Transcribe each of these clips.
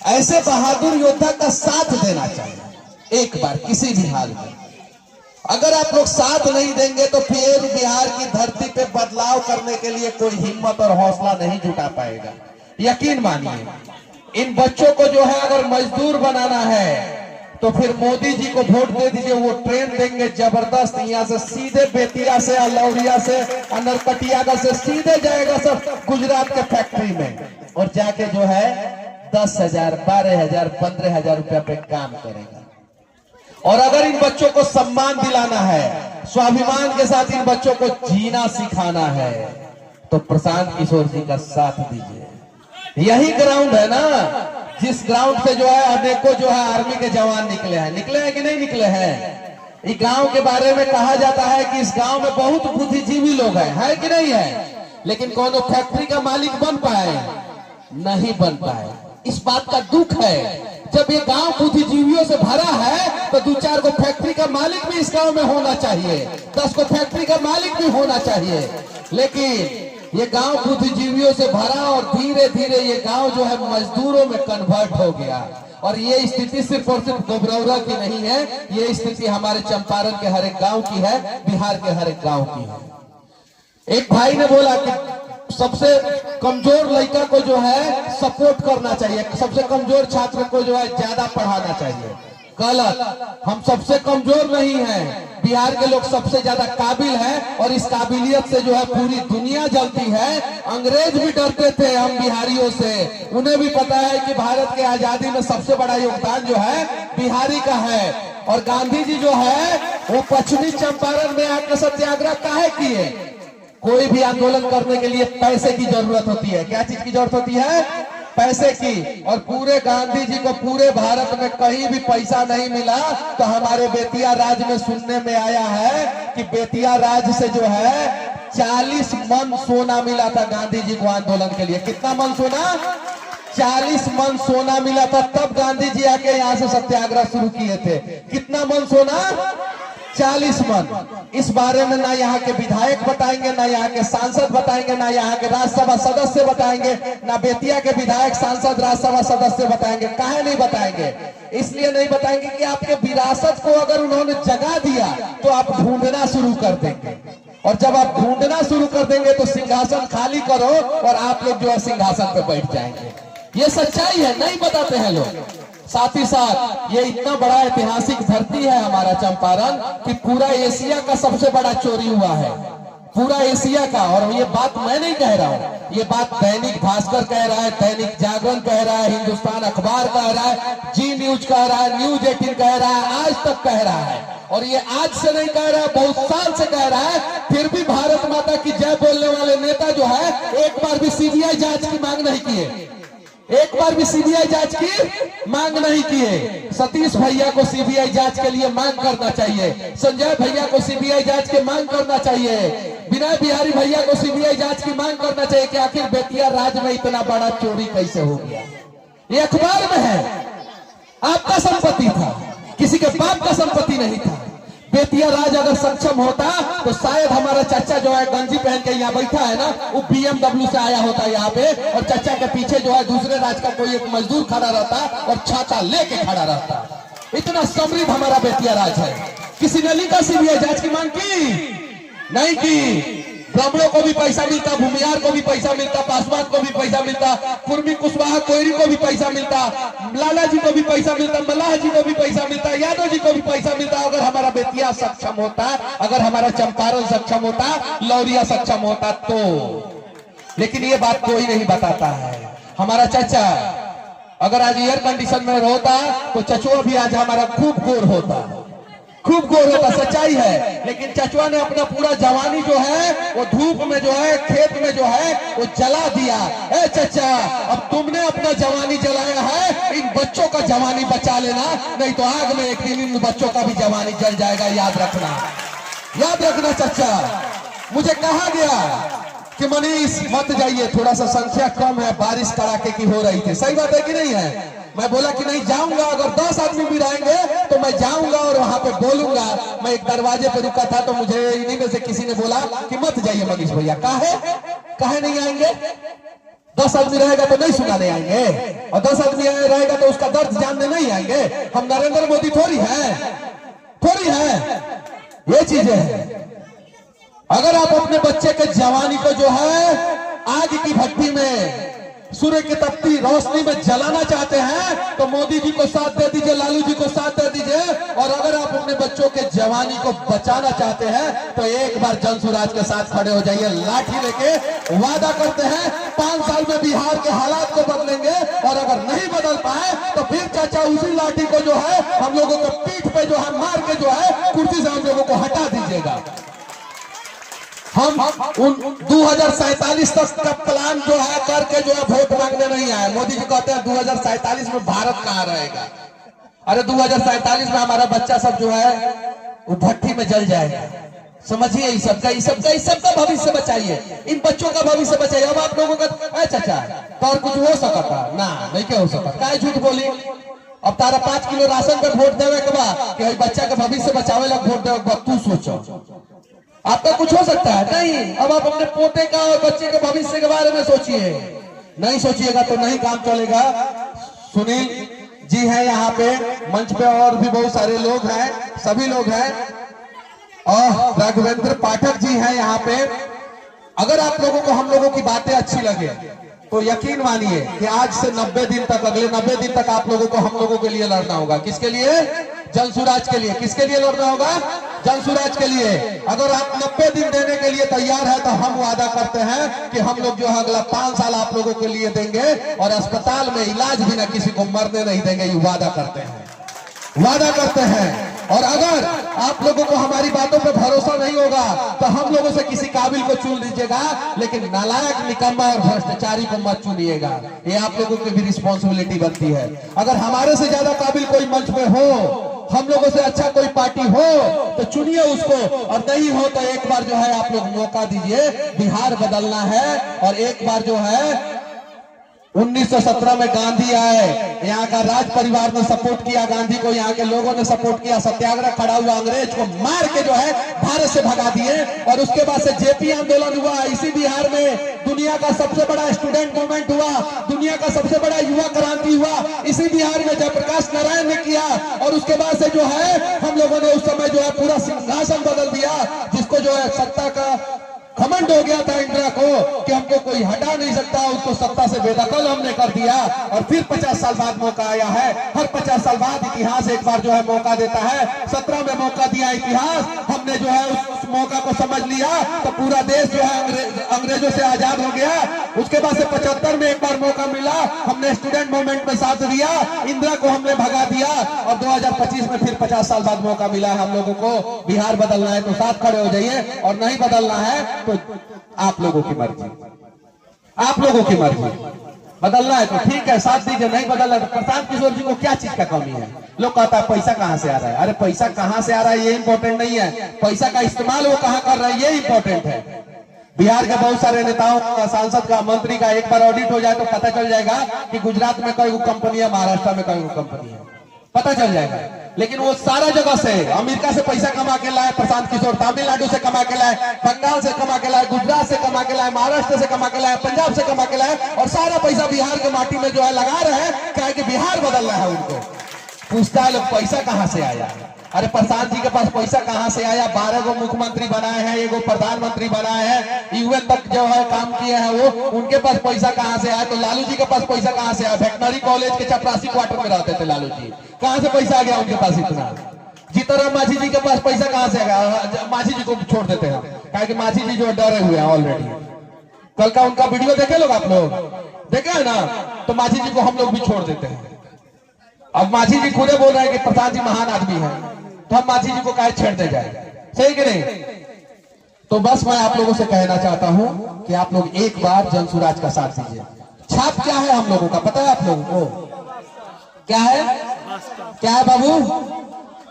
ऐसे बहादुर योद्धा का साथ देना चाहिए एक बार किसी भी हाल में। अगर आप लोग साथ नहीं देंगे तो फिर बिहार की धरती पे बदलाव करने के लिए कोई हिम्मत और हौसला नहीं जुटा पाएगा। यकीन मानिए, इन बच्चों को जो है अगर मजदूर बनाना है तो फिर मोदी जी को वोट दे दीजिए। वो ट्रेन देंगे जबरदस्त, यहाँ से सीधे बेतिया से, लौरिया से, नरकटियागंज से सीधे जाएगा सब गुजरात के फैक्ट्री में, और जाके जो है 10,000, 12,000, 15,000 रुपया पे काम करेगा। और अगर इन बच्चों को सम्मान दिलाना है, स्वाभिमान के साथ इन बच्चों को जीना सिखाना है, तो प्रशांत किशोर जी का साथ दीजिए। यही ग्राउंड है ना जिस ग्राउंड से जो है अनेकों जो है आर्मी के जवान निकले हैं कि नहीं निकले हैं। इस गांव के बारे में कहा जाता है कि इस गांव में बहुत बुद्धिजीवी लोग हैं, है कि नहीं है, लेकिन कौन फैक्ट्री का मालिक बन पाए? नहीं बन पाए। इस बात का दुख है। जब ये गांव बुद्धिजीवियों से भरा है तो 2-4 को फैक्ट्री का मालिक भी इस गांव में होना चाहिए, 10 को फैक्ट्री का मालिक भी होना चाहिए। लेकिन ये गांव बुद्धिजीवियों से भरा और धीरे धीरे ये गांव जो है मजदूरों में कन्वर्ट हो गया। और ये स्थिति सिर्फ और सिर्फ गोबरौरा की नहीं है, ये स्थिति हमारे चंपारण के हर एक गांव की है, बिहार के हर एक गांव की है। एक भाई ने बोला कि सबसे कमजोर लड़का को जो है सपोर्ट करना चाहिए, सबसे कमजोर छात्र को जो है ज्यादा पढ़ाना चाहिए। गलत। हम सबसे कमजोर नहीं हैं, बिहार के लोग सबसे ज्यादा काबिल हैं, और इस काबिलियत से जो है पूरी दुनिया जलती है। अंग्रेज भी डरते थे हम बिहारियों से, उन्हें भी पता है कि भारत के आजादी में सबसे बड़ा योगदान जो है बिहारी का है। और गांधी जी जो है वो पश्चिमी चंपारण में आकर सत्याग्रह काहे किए? कोई भी आंदोलन करने के लिए पैसे की जरूरत होती है। क्या चीज की जरूरत होती है? पैसे की। और पूरे गांधी जी को पूरे भारत में कहीं भी पैसा नहीं मिला, तो हमारे बेतिया राज में सुनने में आया है कि बेतिया राज से जो है 40 मन सोना मिला था गांधी जी को आंदोलन के लिए। कितना मन सोना? 40 मन सोना मिला था, तब गांधी जी आके यहाँ से सत्याग्रह शुरू किए थे। कितना मन सोना? 40 मन। इस बारे में ना यहाँ के विधायक बताएंगे, ना यहाँ के सांसद बताएंगे, ना यहाँ के राज्यसभा सदस्य बताएंगे, ना बेतिया के विधायक, सांसद, राज्यसभा सदस्य बताएंगे। काहे नहीं बताएंगे? इसलिए नहीं बताएंगे कि आपके विरासत को अगर उन्होंने जगा दिया तो आप ढूंढना शुरू कर देंगे, और जब आप ढूंढना शुरू कर देंगे तो सिंहासन खाली करो और आप लोग जो है सिंहासन पे बैठ जाएंगे। ये सच्चाई है, नहीं बताते हैं लोग। साथ ही साथ ये इतना बड़ा ऐतिहासिक धरती है हमारा चंपारण कि पूरा एशिया का सबसे बड़ा चोरी हुआ है, पूरा एशिया का। और ये बात मैं नहीं कह रहा हूँ, ये बात दैनिक भास्कर कह रहा है, दैनिक जागरण कह रहा है, हिंदुस्तान अखबार कह रहा है, जी न्यूज कह रहा है, न्यूज 18 कह रहा है, आज तक कह रहा है। और ये आज से नहीं कह रहा है, बहुत साल से कह रहा है। फिर भी भारत माता की जय बोलने वाले नेता जो है एक बार भी सीबीआई जांच की मांग नहीं किए, एक बार भी सीबीआई जांच की मांग नहीं किए। सतीश भैया को सीबीआई जांच के लिए मांग करना चाहिए, संजय भैया को सीबीआई जांच की मांग करना चाहिए, विनय बिहारी भैया को सीबीआई जांच की मांग करना चाहिए कि आखिर बेतिया राज में इतना बड़ा चोरी कैसे हो गया। ये अखबार में है, आपका संपत्ति था, किसी के बाप का संपत्ति नहीं था। बेतिया राज अगर सक्षम होता तो शायद हमारा चाचा जो है गंजी पहन के यहाँ बैठा है ना, वो BMW से आया होता यहाँ पे, और चाचा के पीछे जो है दूसरे राज का कोई एक मजदूर खड़ा रहता और छाता लेके खड़ा रहता। इतना समृद्ध हमारा बेतिया राज है। किसी ने लिखा सीबीआई जांच की मांग की? नहीं की। ब्राह्मणों को भी पैसा मिलता, भूमियार को भी पैसा मिलता, पासवान को भी पैसा मिलता, कुर्मी कुशवाहा कोयरी को भी पैसा मिलता, लाला जी को भी पैसा मिलता, मल्लाह जी को भी पैसा मिलता, यादव जी को भी पैसा मिलता। अगर हमारा बेतिया सक्षम होता, अगर हमारा चंपारण सक्षम होता, लौरिया सक्षम होता तो। लेकिन ये बात कोई नहीं बताता है। हमारा चाचा अगर आज एयर कंडीशन में होता तो चचुआ भी आज हमारा खूब गोर होता, खूब गोर होता। सच्चाई है। लेकिन चचुआ ने अपना पूरा जवानी जो है वो धूप में जो है, खेत में जो है वो जला दिया। ए चचा, अब तुमने अपना जवानी जलाया है, इन बच्चों का जवानी बचा लेना, नहीं तो आग में एक दिन इन बच्चों का भी जवानी जल जाएगा। याद रखना, याद रखना चचा। मुझे कहा गया कि मनीष मत जाइए, थोड़ा सा संख्या कम है, बारिश कड़ाके की हो रही थी। सही बात है कि नहीं है? मैं बोला कि नहीं जाऊंगा, अगर 10 आदमी भी रहेंगे तो मैं जाऊंगा और वहां पे बोलूंगा। मैं एक दरवाजे पे रुका था तो मुझे इन्हीं में से किसी ने बोला कि मत जाइए मनीष भैया। काहे नहीं आएंगे? 10 आदमी रहेगा तो नहीं सुनाने आएंगे, और 10 आदमी रहेगा तो उसका दर्द जानने नहीं आएंगे। हम नरेंद्र मोदी थोड़ी है, ये चीजें हैं। अगर आप अपने बच्चे के जवानी को जो है आग की भट्टी में, सूर्य की तपती रोशनी में जलाना चाहते हैं तो मोदी जी को साथ दे दीजिए, लालू जी को साथ दे दीजिए। और अगर आप अपने बच्चों के जवानी को बचाना चाहते हैं तो एक बार जनसुराज के साथ खड़े हो जाइए, लाठी लेके। वादा करते हैं 5 साल में बिहार के हालात को बदलेंगे, और अगर नहीं बदल पाए तो फिर चाचा उसी लाठी को जो है हम लोगों को पीठ पे जो है मार के जो है कुर्सी से हम लोगों को हटा दीजिएगा। हम उन 2047 तक का प्लान जो है करके जो है वोट मांगने नहीं आए। मोदी जी कहते हैं 2047 में भारत कहां रहेगा। अरे 2047 में हमारा बच्चा सब जो है वो भट्टी में जल जाएगा। समझिए, इस सबका भविष्य बचाइए, इन बच्चों का भविष्य बचाइए। अब आप लोगों का चाचा तो और कुछ हो सकता ना, नहीं क्या हो सकता, क्या झूठ बोली। अब तारा 5 किलो राशन पे वोट देवे के बाद कि बच्चा के भविष्य बचावे ला वोट देवे के बाद तू सोचो आपका कुछ हो सकता है? नहीं। अब आप अपने पोते का और बच्चे के भविष्य के बारे में सोचिए। नहीं सोचिएगा तो नहीं काम चलेगा। सुनील जी हैं यहाँ पे मंच पे, और भी बहुत सारे लोग हैं, सभी लोग हैं, और राघवेंद्र पाठक जी हैं यहाँ पे। अगर आप लोगों को हम लोगों की बातें अच्छी लगे तो यकीन मानिए कि आज से 90 दिन तक, अगले 90 दिन तक आप लोगों को हम लोगों के लिए लड़ना होगा। किसके लिए? जनसुराज के लिए। किसके लिए लड़ना होगा? जनसुराज के लिए। अगर आप 90 दिन देने के लिए तैयार है तो हम वादा करते हैं कि हम लोग जो है अगला 5 साल आप लोगों के लिए देंगे, और अस्पताल में इलाज भी ना किसी को मरने नहीं देंगे। ये वादा करते हैं। और अगर आप लोगों को हमारी बातों पर भरोसा नहीं होगा तो हम लोगों से किसी काबिल को चुन लीजिएगा, लेकिन नालायक, निकम्मा और भ्रष्टाचारी को मत चुनिएगा। ये आप लोगों की भी रिस्पॉन्सिबिलिटी बनती है। अगर हमारे से ज्यादा काबिल कोई मंच पे हो, हम लोगों से अच्छा कोई पार्टी हो तो चुनिए उसको, और नहीं हो तो एक बार जो है आप लोग मौका दीजिए। बिहार बदलना है, और एक बार जो है 1917 में गांधी आए, यहाँ का राज परिवार ने सपोर्ट किया गांधी को, यहाँ के लोगों ने सपोर्ट किया, सत्याग्रह खड़ा हुआ, अंग्रेज को मार के जो है भारत से भगा दिए। और उसके बाद से जेपी आंदोलन हुआ, इसी बिहार में दुनिया का सबसे बड़ा स्टूडेंट मूवमेंट हुआ, दुनिया का सबसे बड़ा युवा क्रांति हुआ, इसी बिहार में जयप्रकाश नारायण ने किया। और उसके बाद से जो है हम लोगों ने उस समय जो है पूरा सिंहासन बदल दिया, जिसको जो है सत्ता का घमंड हो गया था इंदिरा को कि हमको कोई हटा नहीं सकता, उसको सत्ता से बेदखल हमने कर दिया। और फिर 50 साल बाद मौका आया है। हर 50 साल बाद इतिहास एक बार जो है मौका देता है। 17 में मौका दिया इतिहास, हमने जो है उस मौका को समझ लिया तो पूरा देश जो है अंग्रेजों से आजाद हो गया। उसके बाद से 75 में एक बार मौका मिला, हमने स्टूडेंट मूवमेंट में साथ दिया, इंदिरा को हमने भगा दिया। और 2025 में फिर 50 साल बाद मौका मिला है हम लोगों को। बिहार बदलना है तो साथ खड़े हो जाइए, और नहीं बदलना है तो आप लोगों की मर्जी, बदलना है तो ठीक है साथ दीजिए, नहीं बदलना तो प्रशांत किशोर जी को क्या चीज का कमी है? लोग कहता है पैसा कहां से आ रहा है। अरे पैसा कहां से आ रहा है ये इंपॉर्टेंट नहीं है, पैसा का इस्तेमाल वो कहां कर रहा है ये इंपॉर्टेंट है। बिहार के बहुत सारे नेताओं का, सांसद का, मंत्री का एक बार ऑडिट हो जाए तो पता चल जाएगा कि गुजरात में कई कंपनी है, महाराष्ट्र में कई कंपनी है, पता चल जाएगा। लेकिन वो सारा जगह से, अमेरिका से पैसा कमा के लाए प्रशांत किशोर, तमिलनाडु से कमा के लाए, बंगाल से कमा के लाए, गुजरात से कमा के लाए, महाराष्ट्र से कमा के लाए, पंजाब से कमा के लाए, और सारा पैसा बिहार के माटी में जो है लगा रहे हैं, क्या है कि बिहार बदल रहा है। उनको पूछता है लोग पैसा कहां से आया। अरे प्रशांत जी के पास पैसा कहां से आया? 12 गो मुख्यमंत्री बनाए हैं, 1 गो प्रधानमंत्री बनाए हैं, यूएन तक जो है काम किए हैं वो, उनके पास पैसा कहां से आया? तो लालू जी के पास पैसा कहां से आया? वेटनरी कॉलेज के चपरासी क्वार्टर में रहते थे लालू जी, कहां से पैसा आ गया उनके पास इतना? जीतनराम मांझी जी के पास पैसा कहां से आ गया? मांझी जी को छोड़ देते हैं, क्या कि मांझी जी जो डरे हुए हैं ऑलरेडी। कल का उनका वीडियो देखे लोग, आप लोग देखे है ना? तो मांझी जी को हम लोग भी छोड़ देते हैं। अब मांझी जी खुदे बोल रहे हैं कि प्रधान जी महान आदमी है, तो हम मांझी जी को काहे छेड़ते जाए? सही कि नहीं? तो बस मैं आप लोगों से कहना चाहता हूं कि आप लोग एक बार जनसुराज का साथ दीजिए। छाप क्या है हम लोगों का पता है आप लोगों को? क्या है? क्या है बाबू?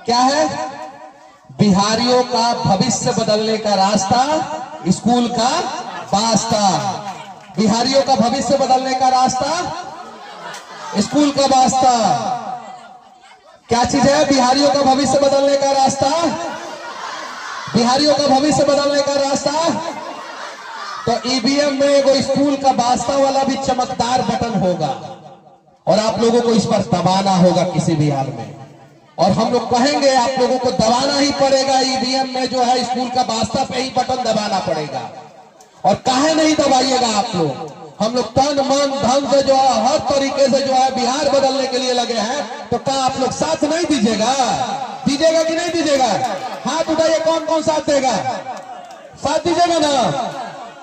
क्या है? बिहारियों का भविष्य बदलने का रास्ता, स्कूल का वास्ता। बिहारियों का भविष्य बदलने का रास्ता, स्कूल का वास्ता। क्या चीज है बिहारियों का भविष्य बदलने का रास्ता? बिहारियों का भविष्य बदलने का रास्ता। तो ईवीएम में एगो स्कूल का वास्ता वाला भी चमकदार बटन होगा और आप लोगों को इस पर दबाना होगा किसी भी हाल में। और हम लोग कहेंगे आप लोगों को दबाना ही पड़ेगा, ईवीएम में जो है स्कूल का वास्ता पे ही बटन दबाना पड़ेगा। और काहे नहीं दबाइएगा आप लोग, हम लोग तन मन धन से जो है हर तरीके से जो है बिहार बदलने के लिए लगे हैं। तो क्या आप लोग साथ नहीं दीजिएगा? दीजिएगा कि नहीं दीजिएगा? हाथ उठाइए, कौन कौन साथ देगा? साथ दीजिएगा ना?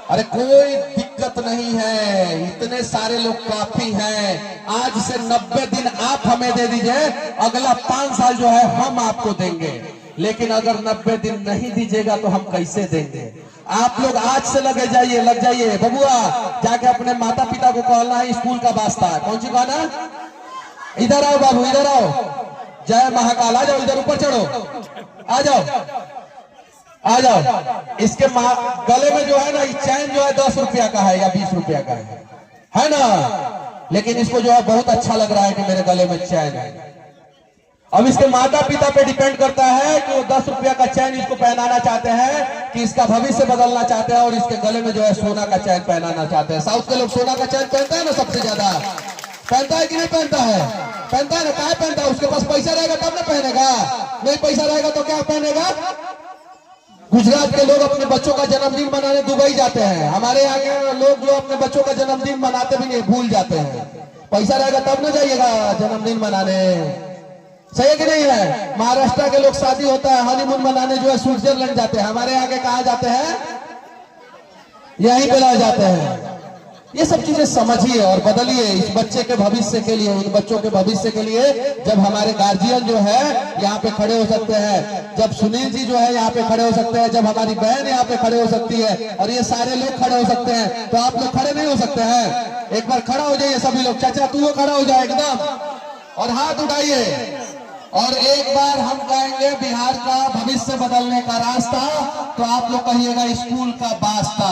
अरे कोई दिक्कत नहीं है, इतने सारे लोग काफी हैं। आज से 90 दिन आप हमें दे दीजिए, अगला 5 साल जो है हम आपको देंगे। लेकिन अगर 90 दिन नहीं दीजिएगा तो हम कैसे देंगे? आप लोग आज से लग जाइए। बबुआ जाके अपने माता पिता को कहना है स्कूल का वास्ता है। कौन सी कहना? इधर आओ बाबू, इधर आओ। जय महाकाल, आ जाओ, इधर ऊपर चढ़ो, आ जाओ आ जाओ। इसके गले में जो है ना, चैन जो है 10 रुपया का है या 20 रुपया का है ना? लेकिन इसको जो है बहुत अच्छा लग रहा है कि मेरे गले में चैन है। अब इसके माता पिता पे डिपेंड करता है कि वो 10 रुपया का चैन इसको पहनाना चाहते हैं कि इसका भविष्य बदलना चाहते हैं और इसके गले में जो है सोना का चैन पहनाना चाहते हैं। साउथ के लोग सोना का चैन पहनते हैं ना, सबसे ज्यादा पहनता है कि नहीं पहनता है? पहनता है ना। क्या पहनता है? उसके पास पैसा रहेगा तब ना पहनेगा, नहीं पैसा रहेगा तो क्या पहनेगा? गुजरात के लोग अपने बच्चों का जन्मदिन मनाने दुबई जाते हैं। हमारे यहाँ के लोग जो अपने बच्चों का जन्मदिन मनाते भी नहीं, भूल जाते हैं। पैसा रहेगा तब ना जाइएगा जन्मदिन मनाने, सही है कि नहीं है? महाराष्ट्र के लोग शादी होता है हनीमून मनाने जो है स्विट्जरलैंड जाते हैं। हमारे यहाँ के कहाँ जाते हैं? यहीं पे रह जाते हैं। ये सब चीजें समझिए और बदलिए इस बच्चे के भविष्य के लिए, इन बच्चों के भविष्य के लिए। जब हमारे गार्जियन जो है यहाँ पे खड़े हो सकते हैं, जब सुनील जी जो है यहाँ पे खड़े हो सकते हैं, जब हमारी बहन यहाँ पे खड़े हो सकती है और ये सारे लोग खड़े हो सकते हैं, तो आप लोग खड़े नहीं हो सकते हैं? एक बार खड़ा हो जाइए सभी लोग। चाचा तू वो खड़ा हो जाए एकदम और हाथ उठाइए। और एक बार हम कहेंगे बिहार का भविष्य बदलने का रास्ता, तो आप लोग कहिएगा स्कूल का वास्ता।